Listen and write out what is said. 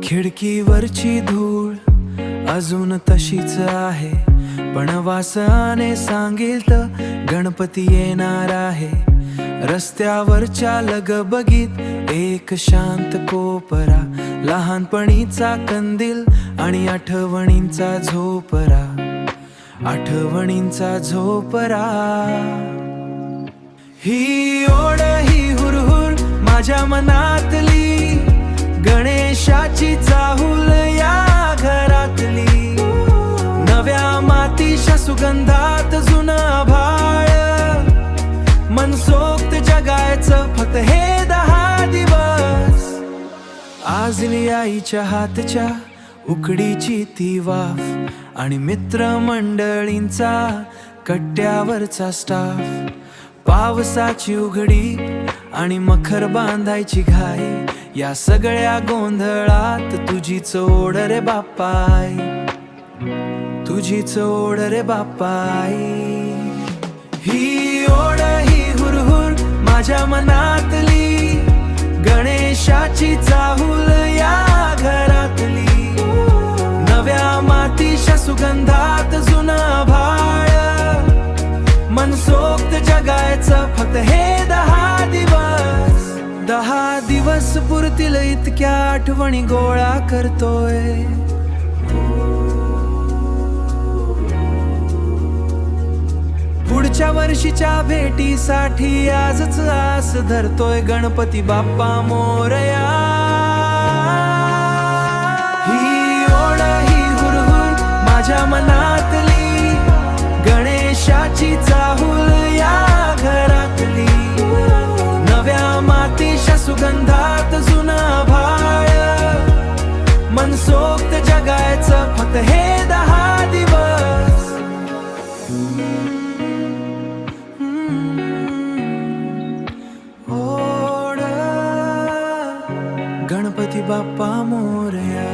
खिडकीवरची धूळ अजून तशीच आहे, पण वासाने सांगेल तर गणपती येणार आहे. रस्त्यावरच्या लगबगीत एक शांत कोपरा, लहानपणीचा कंदील आणि आठवणींचा झोपरा, आठवणींचा झोपरा. ही ओढ ही हुरहुर माझ्या मनातली, गणेशाची चाहूल या घरातली. नव्या मातीच्या सुगंधात जुनं आभाळ, मनसोक्त जगायचं फक्त हे 10 दिवस. आजली आईच्या हातच्या उकडीची ती वाफ, आणि मित्रमंडळींचा कट्ट्यावरचा स्टाफ. पावसाची उघडी आणि मखर बांधायची घाई, या सगळ्या गोंधळात तुझीच ओढ रे बाप्पाई, तुझीच ओढ रे बाप्पाई. ही ओढ ही हुरहुर माझ्या मनातली, गणेशाची चाहूल या घरातली. नव्या मातीच्या सुगंधात जुनं आभाळ, मनसोक्त जगायचं फक्त हे 10 दिवस. 10 दिवस पुरतील इतक्या आठवणी गोळा करतोय. पुढच्या वर्षीच्या भेटीसाठी आजच आस धरतोय, गणपती बाप्पा मोरया. ही ओढ ही हुरहुर माझ्या मनातली, गणेशाची चाहूल या घरातली. नव्या मातीच्या सुगंधात जुनं आभाळ, मनसोक्त जगायचं फक्त हे 10 दिवस. ओढ गणपती बाप्पा मोरया.